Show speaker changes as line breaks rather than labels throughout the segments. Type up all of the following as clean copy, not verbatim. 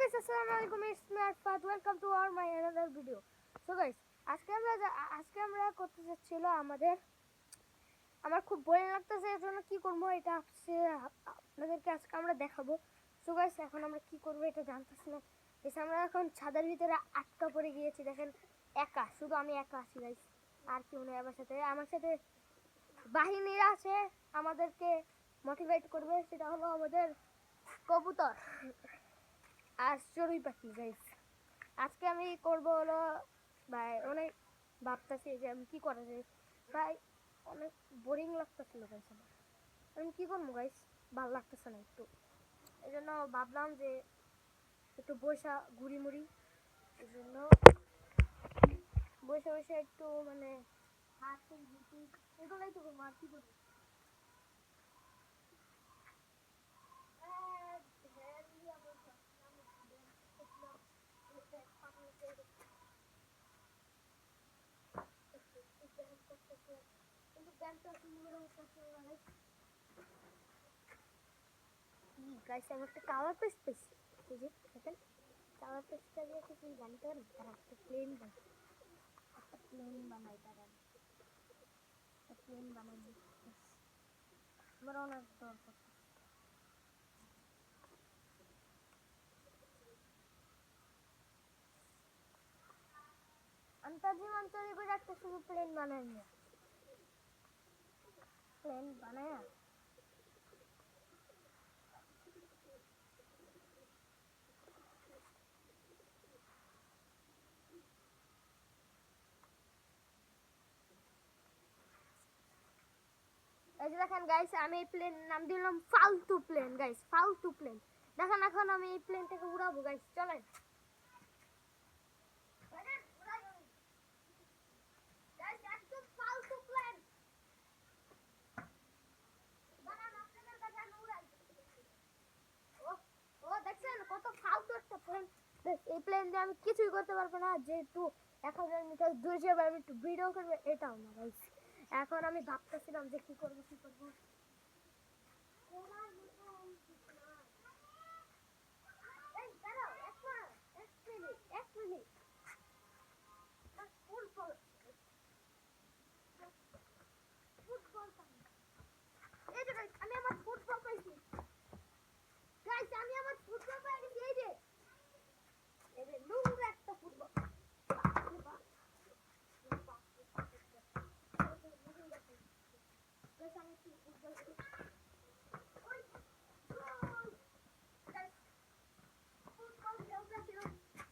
guys, assalamualaikum. It's me Arfat. Welcome to our my another video. So guys, আজকে আমরা করতে যাচ্ছিল আমার খুব বোরিং লাগতেছে, এর জন্য কি করব এটা আপনাদেরকে আজকে আমরা দেখাবো। সো গাইস, এখন আমরা কি করব এটা জানতেছি না। গাইস, আমরা এখন ছাদের ভিতরে আটকা পড়ে গিয়েছি। দেখেন, একা, শুধু আমি একা আছি গাইস, আর কেউ নেই আমার সাথে বাহিনীরা আছে, আমাদেরকে মোটিভেট করবে। সেটা হলো আমাদের কবুতর আর চড়ুই পাখি। গাইস, আজকে আমি করবো হলো ভাই, অনেক ভাবতেছি যে আমি কি করা যায় ভাই, অনেক বোরিং লাগতেছিল গাইস। আমি কি করবো গাইস, ভালো লাগতেছে না একটু, এই জন্য ভাবলাম যে একটু বসা ঘুরি মুড়ি, এই জন্য বসে বসে একটু মানে হাঁটতে ঘুরতে এগুলোই তো করবো, আর কি করবো। গাইস, আমি একটা কালার পেস্ট পেয়েছি, এই যে দেখেন, কালার পেস্টটা দিয়ে কিছু জানতে পারেন, তারা একটা প্লেন বানাই, তারা একটা প্লেন বানাই আমার অনেক দরকার। আন্তাজিমান তৈরি করে একটা শুধু প্লেন বানাই না, প্লেন বানায় এই যে দেখেন গাইস, আমি এই প্লেন নাম দিলাম ফালতু প্লেন। গাইস, ফালতু প্লেন। দেখেন, এখন আমি এই প্লেনটাকে উড়াবো গাইস, চলেন। এই প্লেন দিয়ে আমি কিছুই করতে পারবো না, যেহেতু 1000 মিটার দূরে যাবে, আমি একটু ভিডিও করবো, এটাও না গাইস। এখন আমি ভাবতেছিলাম যে কি করবো। আমি আমার ফুটবল পাইছি গাইস, আমি আমার ফুটবল পাই গেছি। এই যে নোংরা একটা ফুটবল।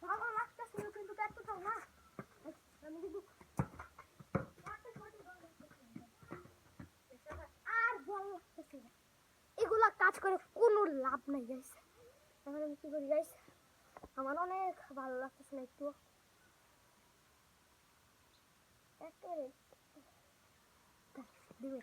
ভালো লাগতেছিল কিন্তু এতটাও না, আমি কিন্তু আর ভালো লাগতেছে না, এগুলা কাজ করে কোনো লাভ নাই গাইস। এখন আমি কি করি গাইস, আমার অনেক ভালো লাগতেছে না একটু, একেবারে দিবে।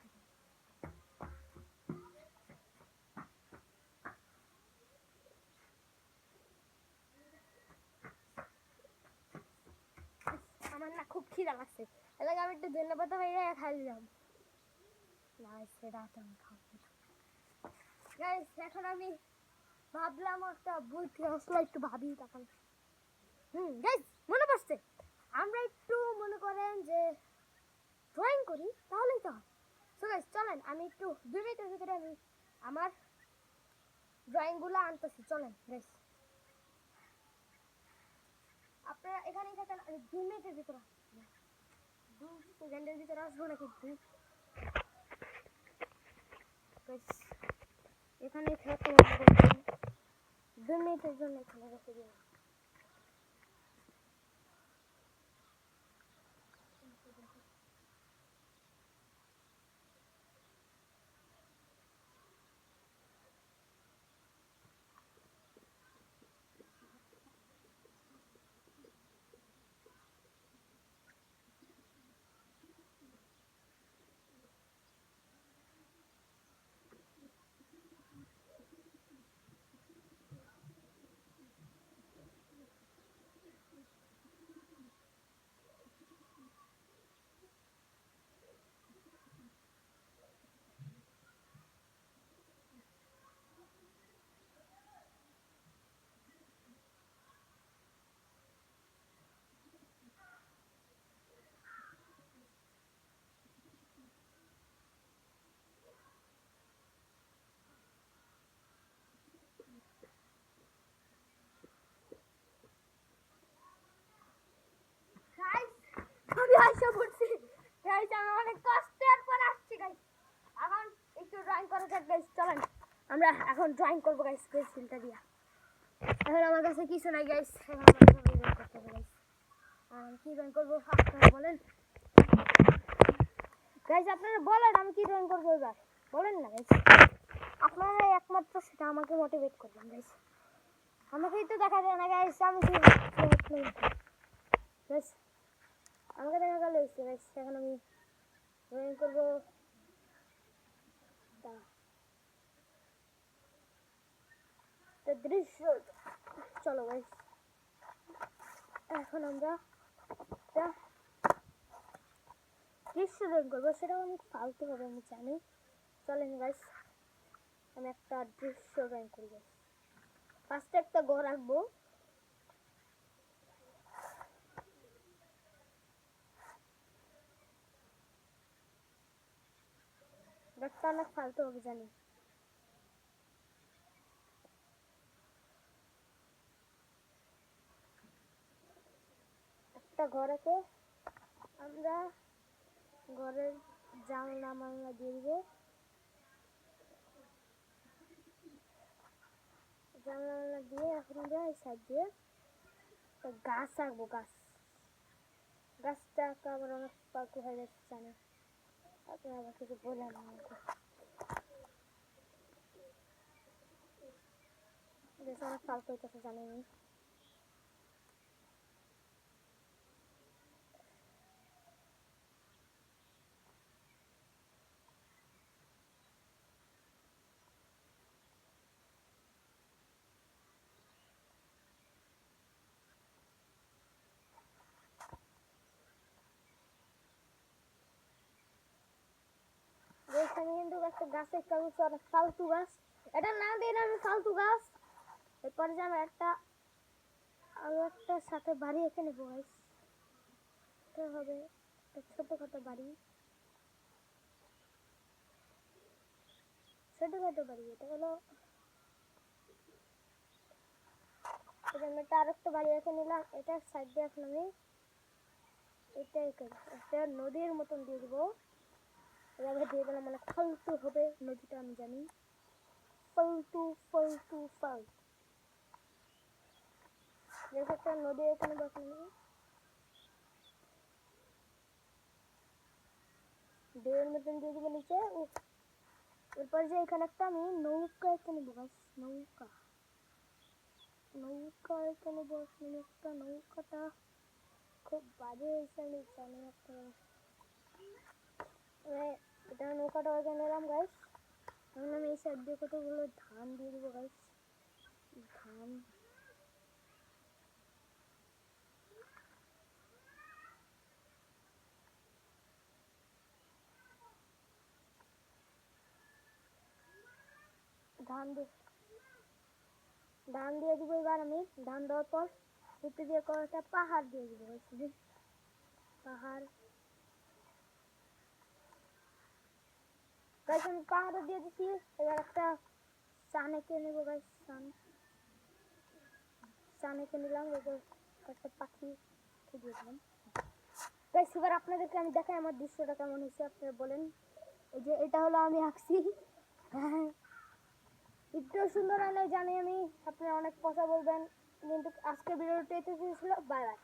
আমার না খুব খিদা লাগছে, এলাকা আমি একটু ধন্যবাদ ভাইয়া খাই দিলাম না, সেটা আমি খাবো গাইস। এখন আমি ভাবলাম একটা বুদ্ধি আসলো, একটু ভাবি তখন। গাইস, মনে পড়ছে, আমরা একটু মনে করেন যে ড্রয়িং করি, তাহলেই তো হয়। সো গাইস, চলেন, আমি একটু 2 মিনিটের ভিতরে আমি আমার ড্রয়িংগুলো আনতেছি, চলেন গাইস। আপনারা এখানেই থাকেন, আমি 2 মিনিটের ভিতরে 2 সেকেন্ডের ভিতরে আসবো নাকি গাইস, এখানেই থাকেন, 2 মিনিটের জন্য এখানে রেখে দিন। আমরা এখন ড্রয়িং করবো গাইস পেন্সিলটা দিয়া। এখন আমার কাছে কিছু নাই গাইস, এখন আমাকে ড্রয়িং করতে হবে গাইস। আর কি ড্রয়িং করবো আপনারা বলেন গাইস, আপনারা বলেন আমি কি ড্রয়িং করবো এবার বলেন না গাইস। আপনারা একমাত্র সেটা আমাকে মোটিভেট করবেন গাইস। আমাকেই তো দেখা যায় না গাইস, আমি কি গাইস আমাকে দেখা গেল গাইস। এখন আমি ড্রয়িং করবো দৃশ্য। চলো গাইস এখন আমরা দৃশ্য ড্রয়িং করবো, সেটা অনেক ফালতু হবে আমি জানি। চলেন গাইস আমি একটা দৃশ্য ড্রয়িং করবো। ফার্স্টে একটা ঘর আঁকবো। ঘরটা অনেক ফালতু হবে জানি। একটা ঘর আছে, আমরা ঘরের জানলা মালনা দিয়ে দিব। জানলা মালনা দিয়ে এখন আমরা এই সাইড দিয়ে গাছ আঁকবো। গাছটা আঁকা আমার অনেক ফালতু হয়ে যাচ্ছে জানি। আপনারা আবার কিছু বলেন না আমাকে। অনেক ফালতু হইতেছে জানি আমি। আমি কিন্তু একটা গাছের কাগজ অনেক ফালতু গাছ, এটা না দিন আমি ফালতু গাছ। এরপরে যে আমি আরো একটা সাথে বাড়ি এখানে নেবো গাইস। এটা হবে একটা ছোটখাটো বাড়ি, ছোটখাটো বাড়ি। এটা হলো এটা আরেকটা বাড়ি এখানে নিলাম। এটার সাইড দিয়ে এখন আমি এটাই একটা নদীর মতন দিয়ে দেবো। এভাবে দিয়ে দিলাম মানে ফালতু হবে নদীটা, আমি জানি ফালতু ফালতু ফালতু। একটা নদী এখানে বসানো ডের মতন দিয়ে দেবো নিচে। এরপর যে এখানে একটা আমি নৌকা এখানে নেবো। নৌকা এখানে বসানো একটা, নৌকাটা খুব বাজে হয়েছে আমি জানি। আপনারা এটা নৌকাটা ওইখানে নিলাম গাইস। এখন আমি এই সাইড দিয়ে কতগুলো ধান দিয়ে দেবো গাইস। ধান ধান দিয়ে দিব। এবার আমি ধান দেওয়ার পর উঠে দিয়ে কয়েকটা পাহাড় দিয়ে দিব। পাহাড় গাইস আমি পাহাড় দিয়ে দিচ্ছি। এবার একটা চান এঁকে নেবো গাইস। চান এঁকে নিলাম। এবার একটা পাখি দিয়ে দিলাম গাইস। এবার আপনাদেরকে আমি দেখাই আমার দৃশ্যটা কেমন হয়েছে, আপনারা বলেন। এই যে এটা হলো আমি আঁকছি। একটু সুন্দর হয় নাই জানি আমি, আপনারা অনেক কথা বলবেন। কিন্তু আজকের ভিডিওটা এতে ছিল। Bye bye.